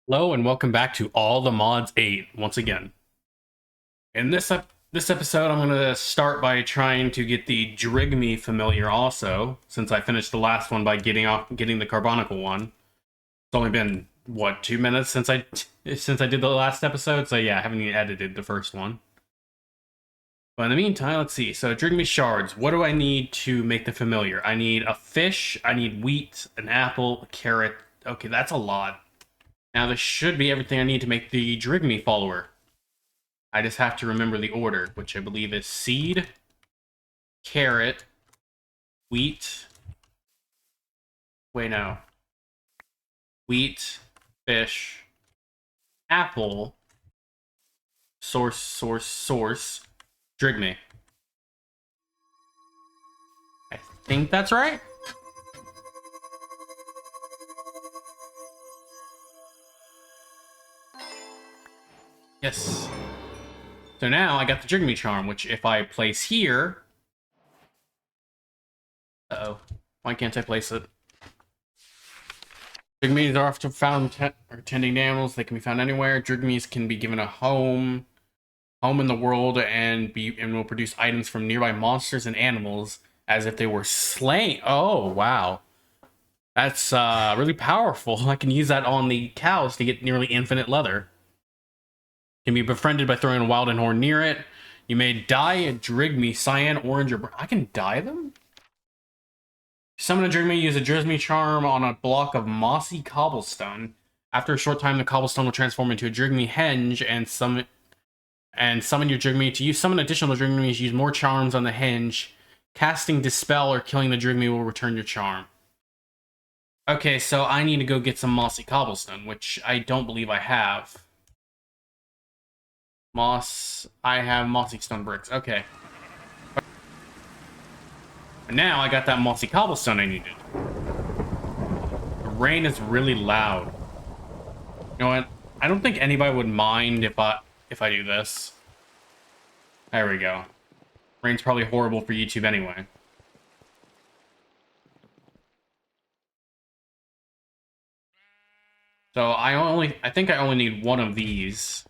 Hello and welcome back to All the Mods 8 once again. In this episode, I'm gonna start by trying to get the Drigme familiar also, since I finished the last one by getting the Carbonical one. It's only been what 2 minutes since I did the last episode, so yeah, I haven't even edited the first one. But in the meantime, let's see. So Drigme shards. What do I need to make the familiar? I need a fish. I need wheat, an apple, a carrot. Okay, that's a lot. Now this should be everything I need to make the Drigme follower. I just have to remember the order, which I believe is seed, carrot, wheat. Wait, no. Wheat, fish, apple, source, Drigme. I think that's right. Yes. So now I got the Drigme charm, which if I place here... Uh-oh. Why can't I place it? Drigmes are often found or tending animals. They can be found anywhere. Drigmes can be given a home in the world and will produce items from nearby monsters and animals as if they were slain. Oh, wow. That's really powerful. I can use that on the cows to get nearly infinite leather. Can be befriended by throwing a Wilden horn near it. You may dye a Drigme cyan, orange, or brown. I can dye them? Summon a Drigme, use a Drigme charm on a block of mossy cobblestone. After a short time, the cobblestone will transform into a Drigme henge and summon your Drigme. To use summon additional Drigmes, use more charms on the henge. Casting Dispel or killing the Drigme will return your charm. Okay, so I need to go get some mossy cobblestone, which I don't believe I have. I have mossy stone bricks. Okay. And now I got that mossy cobblestone I needed. The rain is really loud. You know what? I don't think anybody would mind if I do this. There we go. Rain's probably horrible for YouTube anyway. So I think I only need one of these.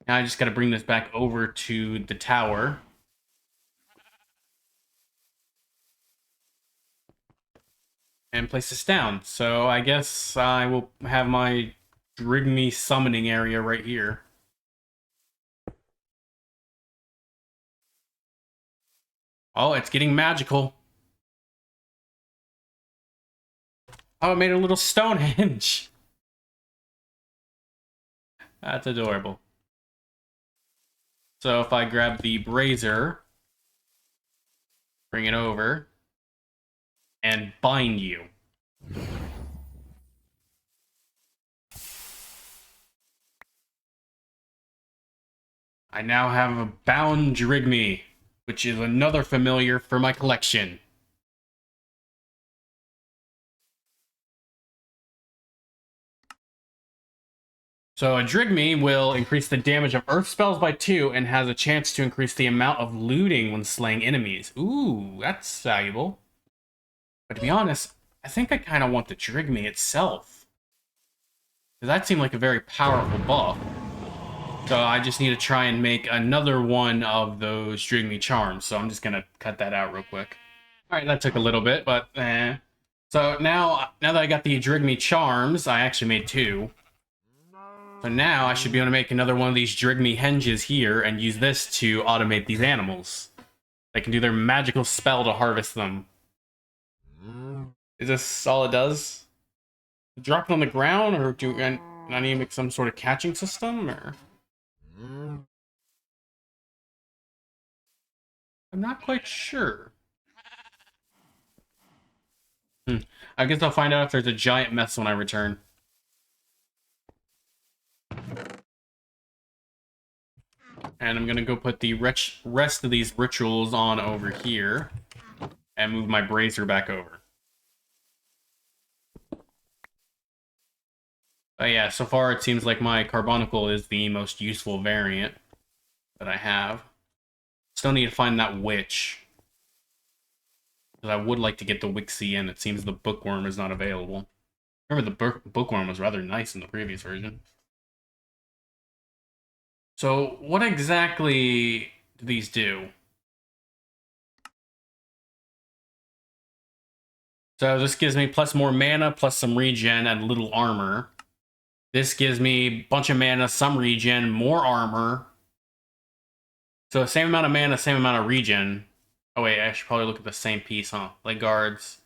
Now I just gotta bring this back over to the tower. And place this down. So I guess I will have my Drigme summoning area right here. Oh, it's getting magical. Oh, it made a little Stonehenge. That's adorable. So if I grab the brazier, bring it over, and bind you. I now have a bound Drigme, which is another familiar for my collection. So a Drigme will increase the damage of earth spells by 2 and has a chance to increase the amount of looting when slaying enemies. Ooh, that's valuable. But to be honest, I think I kind of want the Drigme itself. Because that seemed like a very powerful buff. So I just need to try and make another one of those Drigme charms. So I'm just going to cut that out real quick. Alright, that took a little bit, but eh. So now that I got the Drigme charms, I actually made 2. So now I should be able to make another one of these Drigme henges here and use this to automate these animals. They can do their magical spell to harvest them. Is this all it does? Drop it on the ground, or do I need to make some sort of catching system, or? I'm not quite sure. I guess I'll find out if there's a giant mess when I return. And I'm gonna go put the rest of these rituals on over here and move my brazier back over. But yeah, so far it seems like my Carbonical is the most useful variant that I have. Still need to find that witch. Because I would like to get the Wixie in. It seems the bookworm is not available. Remember the bookworm was rather nice in the previous version. So what exactly do these do? So this gives me plus more mana, plus some regen, and little armor. This gives me a bunch of mana, some regen, more armor. So same amount of mana, same amount of regen. Oh wait, I should probably look at the same piece, huh? Leg guards.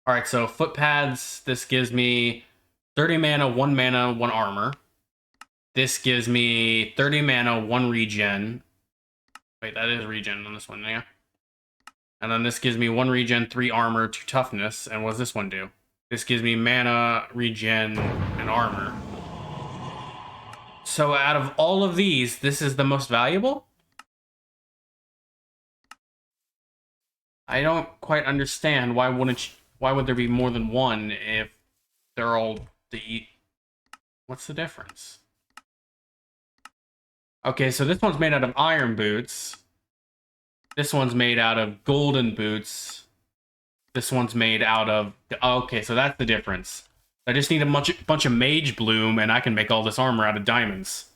Alright, so foot pads. This gives me 30 mana, 1 armor. This gives me 30 mana, 1 regen. Wait, that is regen on this one, yeah. And then this gives me 1 regen, 3 armor, 2 toughness. And what does this one do? This gives me mana, regen, and armor. So out of all of these, this is the most valuable? I don't quite understand why would there be more than one if they're all what's the difference? Okay, so this one's made out of iron boots. This one's made out of golden boots. This one's made out of... Okay, so that's the difference. I just need a bunch of mage bloom, and I can make all this armor out of diamonds.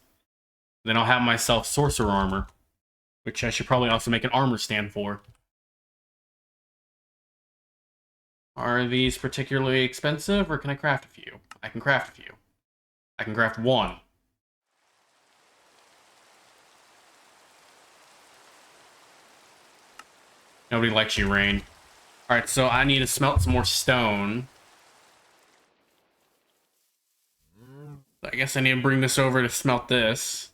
Then I'll have myself sorcerer armor, which I should probably also make an armor stand for. Are these particularly expensive, or can I craft a few? I can craft a few. I can craft one. Nobody likes you, Rain. Alright, so I need to smelt some more stone. I guess I need to bring this over to smelt this.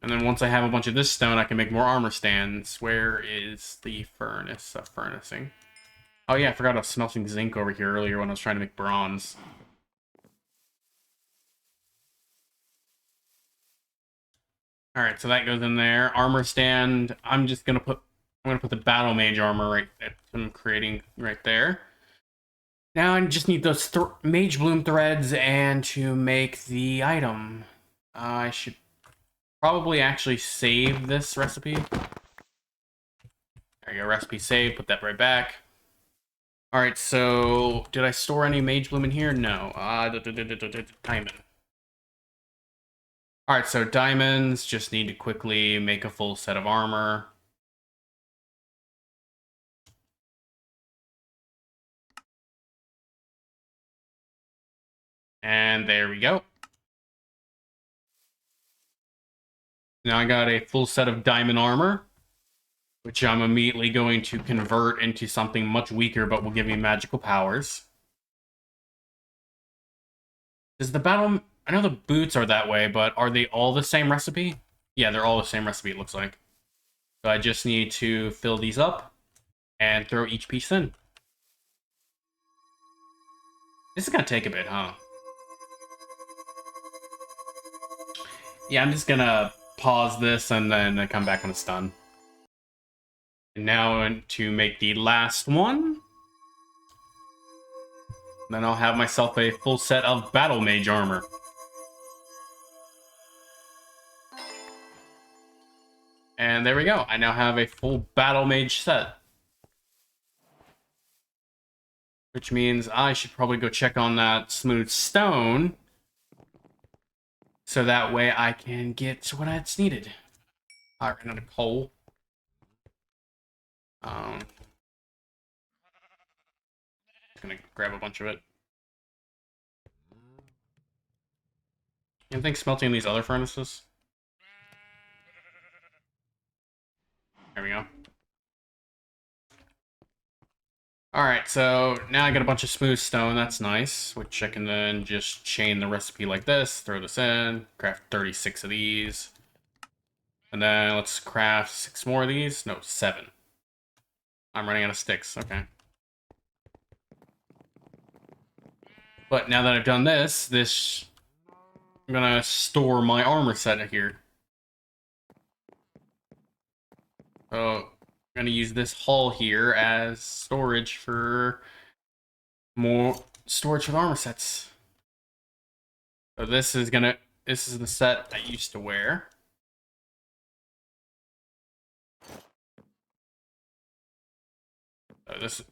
And then once I have a bunch of this stone, I can make more armor stands. Where is the furnace of furnacing? Oh yeah, I forgot I was smelting zinc over here earlier when I was trying to make bronze. Alright, so that goes in there. Armor stand, I'm gonna put the battle mage armor right that I'm creating right there. Now I just need those mage bloom threads and to make the item. I should probably actually save this recipe. There you go, recipe saved, put that right back. Alright, so did I store any mage bloom in here? No. Diamond. Alright, so diamonds, just need to quickly make a full set of armor. And there we go. Now I got a full set of diamond armor, which I'm immediately going to convert into something much weaker, but will give me magical powers. Is the battle... I know the boots are that way, but are they all the same recipe? Yeah, they're all the same recipe, it looks like. So I just need to fill these up and throw each piece in. This is gonna take a bit, huh? Yeah, I'm just gonna pause this and then come back when it's done. And now to make the last one. Then I'll have myself a full set of battle mage armor. And there we go. I now have a full battle mage set. Which means I should probably go check on that smooth stone. So that way I can get what it's needed. I ran out of coal. Just gonna grab a bunch of it. You think smelting these other furnaces? There we go. Alright, so now I got a bunch of smooth stone, that's nice, which I can then just chain the recipe like this, throw this in, craft 36 of these. And then let's craft 6 more of these. No, 7. I'm running out of sticks, okay. But now that I've done this, I'm gonna store my armor set here. So I'm gonna use this hull here as storage for more storage for armor sets. So this is the set I used to wear. So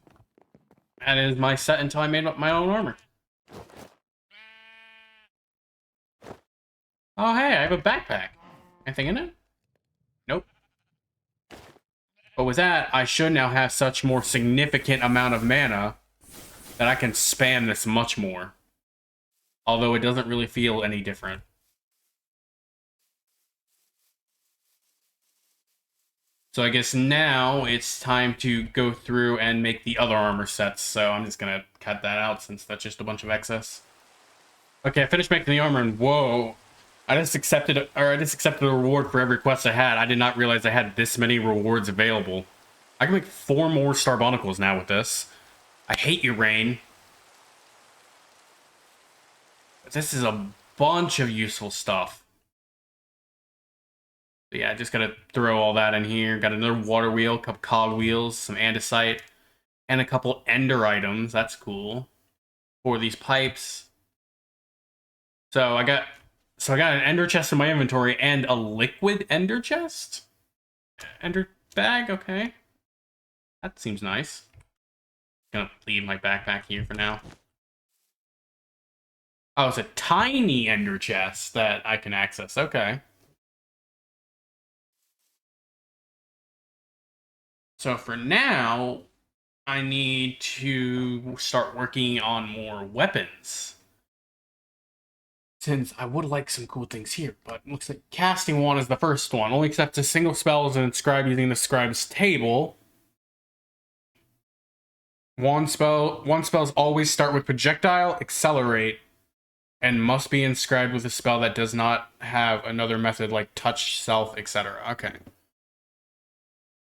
That is my set until I made up my own armor. Oh, hey, I have a backpack. Anything in it? Nope. But with that, I should now have such more significant amount of mana that I can spam this much more. Although it doesn't really feel any different. So I guess now it's time to go through and make the other armor sets. So I'm just gonna cut that out since that's just a bunch of excess. Okay, I finished making the armor, and whoa, I just accepted a reward for every quest I had. I did not realize I had this many rewards available. I can make 4 more Starbonicles now with this. I hate you, Rain. But this is a bunch of useful stuff. But yeah, just gotta throw all that in here. Got another water wheel, a couple cog wheels, some andesite, and a couple ender items. That's cool. For these pipes. So I got an ender chest in my inventory and a liquid ender chest? Ender bag, okay. That seems nice. Gonna leave my backpack here for now. Oh, it's a tiny ender chest that I can access. Okay. So for now, I need to start working on more weapons. Since I would like some cool things here, but looks like casting wand is the first one. Only accepts a single spell as an inscribed using the scribe's table. Wand spells always start with projectile, accelerate, and must be inscribed with a spell that does not have another method like touch, self, etc. Okay.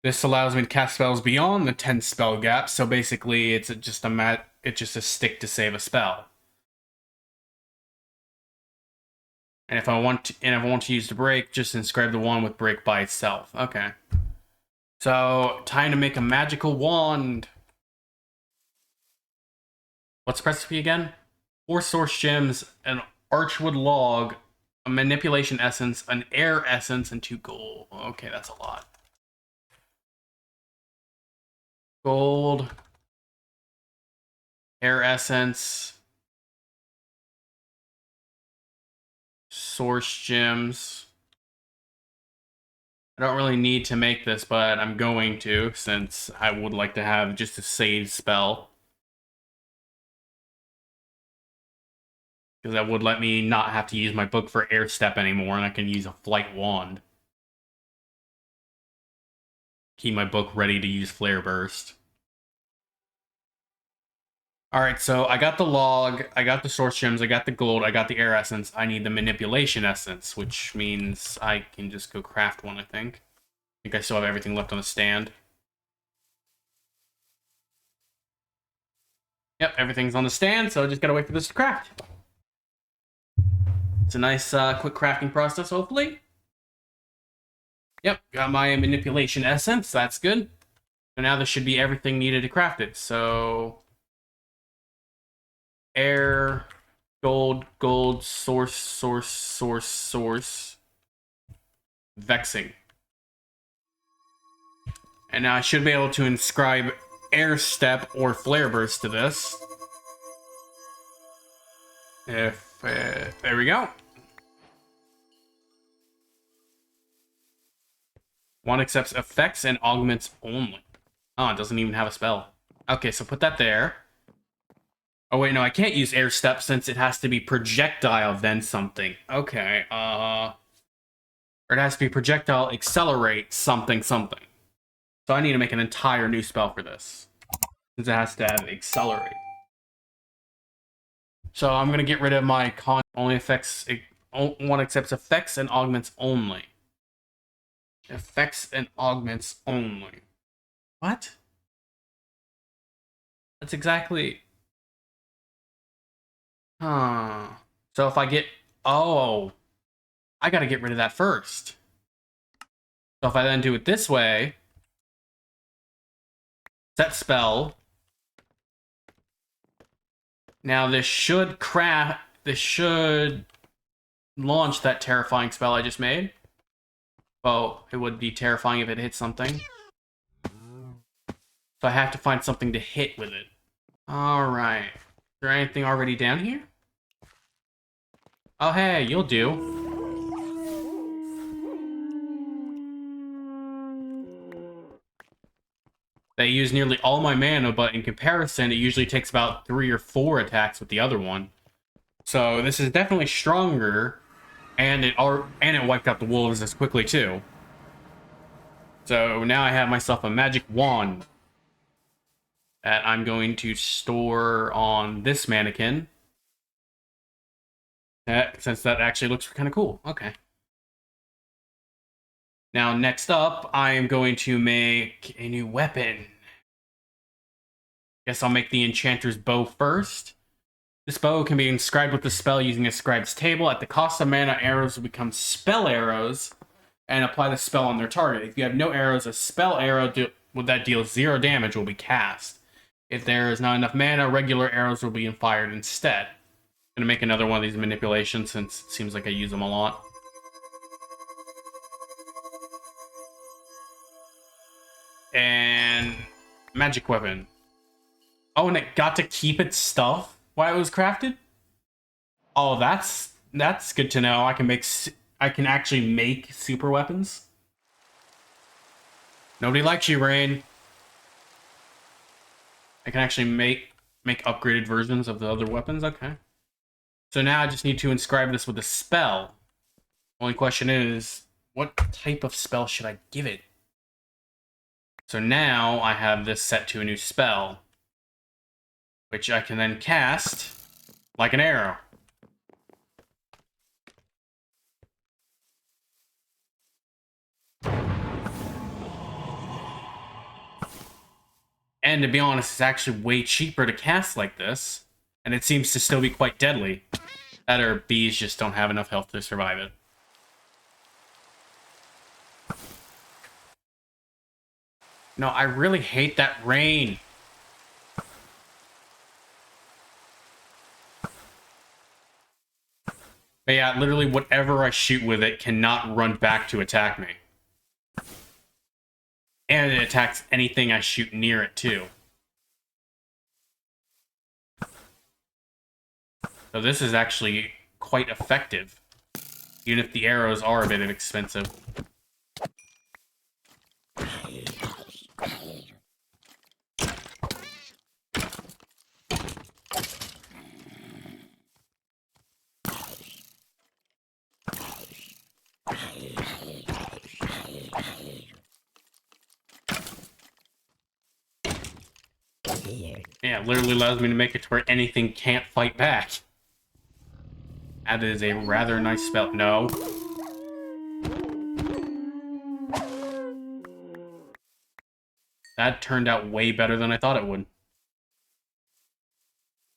This allows me to cast spells beyond the 10 spell gap, so basically it's just a stick to save a spell. And if I want to use the break, just inscribe the wand with break by itself. Okay. So, time to make a magical wand. What's the recipe again? 4 source gems, an archwood log, a manipulation essence, an air essence, and 2 gold. Okay, that's a lot. Gold, air essence, source gems. I don't really need to make this, but I'm going to, since I would like to have just a save spell. Because that would let me not have to use my book for air step anymore, and I can use a flight wand. Keep my book ready to use flare burst. Alright, so I got the log, I got the source gems, I got the gold, I got the air essence. I need the manipulation essence, which means I can just go craft one, I think. I think I still have everything left on the stand. Yep, everything's on the stand, so I just gotta wait for this to craft. It's a nice, quick crafting process, hopefully. Yep, got my manipulation essence, that's good. So now this should be everything needed to craft it, so... Air, gold, source. Vexing. And now I should be able to inscribe air step or flare burst to this. There we go. One accepts effects and augments only. Oh, it doesn't even have a spell. Okay, so put that there. Oh wait, no, I can't use air step since it has to be projectile then something. Okay, or it has to be projectile accelerate something. So I need to make an entire new spell for this. Since it has to have accelerate. So I'm gonna get rid of my only effects. One accepts effects and augments only. Effects and augments only. What? That's exactly... Huh. So if I get... Oh. I gotta get rid of that first. So if I then do it this way... Set spell. Now this should craft... This should launch that terrifying spell I just made. Oh, it would be terrifying if it hit something. So I have to find something to hit with it. Alright. Is there anything already down here? Oh, hey, you'll do. They use nearly all my mana, but in comparison, it usually takes about 3 or 4 attacks with the other one. So this is definitely stronger, and it wiped out the wolves as quickly too. So now I have myself a magic wand that I'm going to store on this mannequin. Since that actually looks kind of cool. Okay. Now, next up, I am going to make a new weapon. Guess I'll make the Enchanter's Bow first. This bow can be inscribed with the spell using a scribe's table. At the cost of mana, arrows will become spell arrows and apply the spell on their target. If you have no arrows, a spell arrow that deals 0 damage will be cast. If there is not enough mana, regular arrows will be fired instead. I'm going to make another one of these manipulations since it seems like I use them a lot. And magic weapon. Oh, and it got to keep its stuff while it was crafted? Oh, that's good to know. I can actually make super weapons. Nobody likes you, Rain. I can actually make upgraded versions of the other weapons. Okay. So now I just need to inscribe this with a spell. Only question is, what type of spell should I give it? So now I have this set to a new spell, which I can then cast like an arrow. And to be honest, it's actually way cheaper to cast like this, and it seems to still be quite deadly. That or bees just don't have enough health to survive it. No, I really hate that rain. But yeah, literally whatever I shoot with it cannot run back to attack me. And it attacks anything I shoot near it, too. So this is actually quite effective, even if the arrows are a bit expensive. Yeah, it literally allows me to make it to where anything can't fight back. That is a rather nice spell. No. That turned out way better than I thought it would.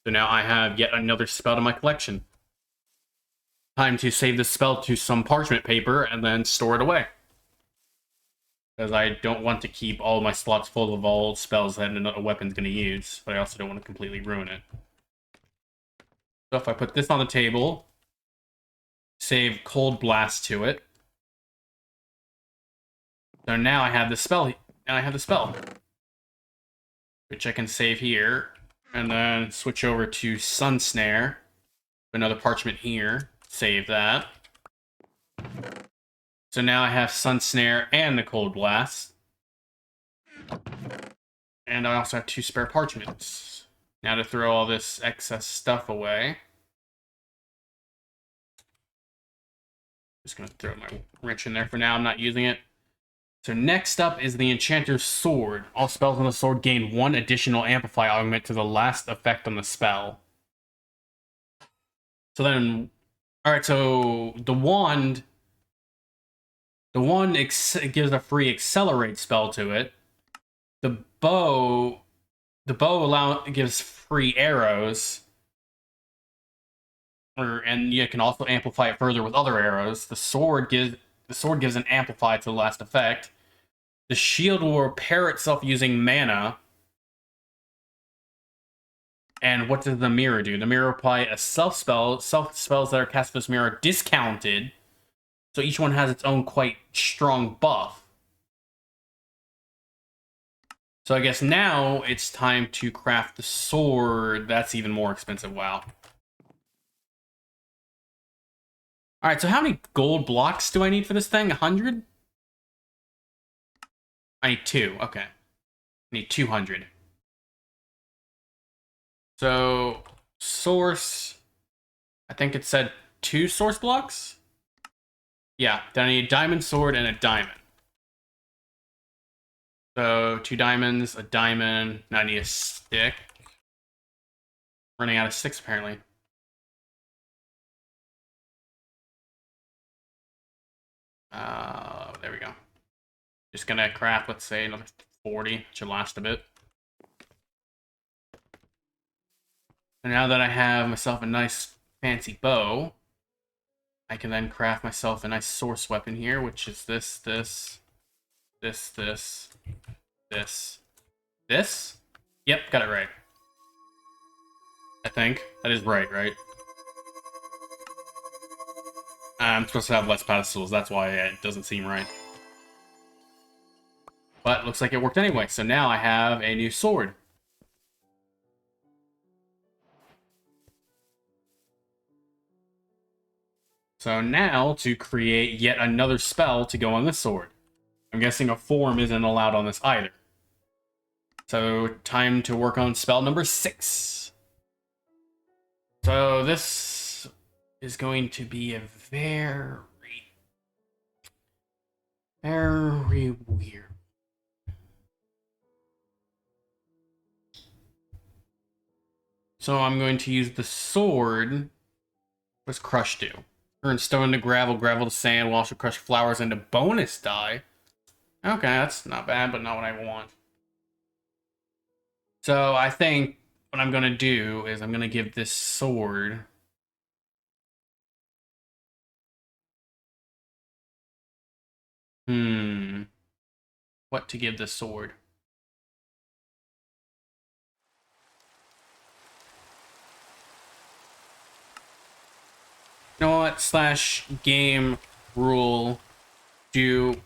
So now I have yet another spell to my collection. Time to save this spell to some parchment paper and then store it away. Because I don't want to keep all my slots full of all spells that a weapon's going to use, but I also don't want to completely ruin it. So if I put this on the table, save Cold Blast to it. So now I have the spell, which I can save here, and then switch over to Sun Snare. Another parchment here, save that. So now I have Sun Snare and the Cold Blast. And I also have 2 spare parchments. Now to throw all this excess stuff away. Just gonna throw my wrench in there for now, I'm not using it. So next up is the Enchanter's Sword. All spells on the sword gain 1 additional Amplify augment to the last effect on the spell. So then, alright, so the wand gives a free Accelerate spell to it. The bow gives free arrows. And you can also amplify it further with other arrows. The sword gives an amplify to the last effect. The shield will repair itself using mana. And what does the mirror do? The mirror apply a self spell. Self spells that are cast with this mirror are discounted. So each one has its own quite strong buff. So I guess now it's time to craft the sword. That's even more expensive. Wow. All right, so how many gold blocks do I need for this thing? 100? I need 2. Okay. I need 200. So, source... I think it said 2 source blocks? Yeah, then I need a diamond sword and a diamond. So, 2 diamonds, a diamond. Now I need a stick. Running out of sticks, apparently. There we go. Just gonna craft, let's say, another 40. Should last a bit. And now that I have myself a nice fancy bow, I can then craft myself a nice source weapon here, which is this. Yep, got it right. I think. That is right? I'm supposed to have less pedestals, that's why it doesn't seem right. But looks like it worked anyway, so now I have a new sword. So now, to create yet another spell to go on this sword. I'm guessing a form isn't allowed on this either. So, time to work on spell number 6. So, this is going to be a very weird. So, I'm going to use the sword. What's crush do? Turn stone into gravel, gravel to sand, will also crush flowers into bonus die. Okay, that's not bad, but not what I want. So I think what I'm going to do is I'm going to give this sword... What to give this sword? You know what? Slash game rule do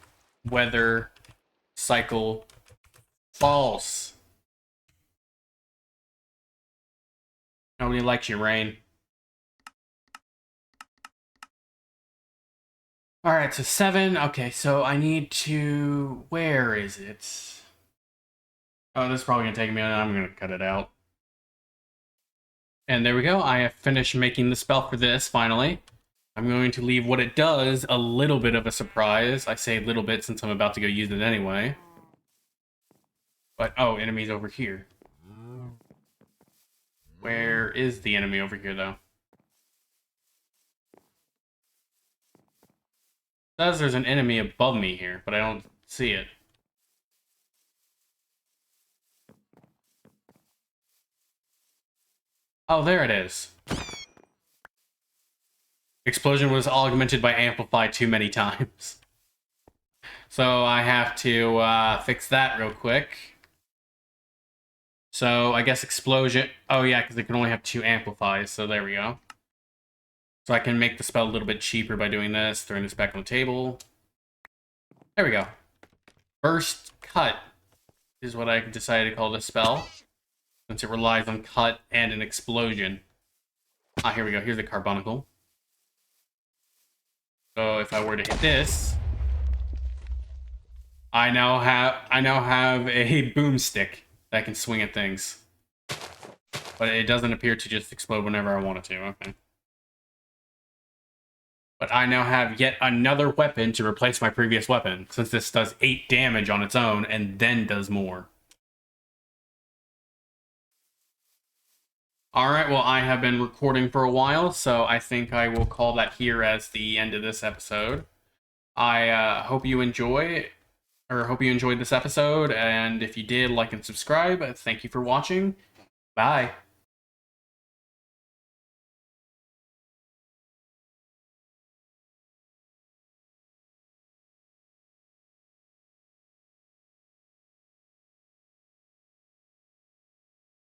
weather cycle false. Nobody likes you, Rain. Alright, so 7. Okay, so I need to... Where is it? Oh, this is probably going to take me... I'm going to cut it out. And there we go. I have finished making the spell for this, finally. I'm going to leave what it does a little bit of a surprise. I say a little bit since I'm about to go use it anyway. But, oh, enemy's over here. Where is the enemy over here, though? It says there's an enemy above me here, but I don't see it. Oh, there it is. Explosion was augmented by amplify too many times. So I have to fix that real quick. So I guess explosion... Oh yeah, because it can only have 2 amplifies, so there we go. So I can make the spell a little bit cheaper by doing this, throwing this back on the table. There we go. Burst Cut is what I decided to call this spell, since it relies on cut and an explosion. Ah, here we go. Here's the carbonicle. So if I were to hit this, I now have a boomstick that can swing at things. But it doesn't appear to just explode whenever I want it to. Okay. But I now have yet another weapon to replace my previous weapon, since this does 8 damage on its own and then does more. Alright, well, I have been recording for a while, so I think I will call that here as the end of this episode. I hope you enjoyed this episode, and if you did, like and subscribe. Thank you for watching. Bye.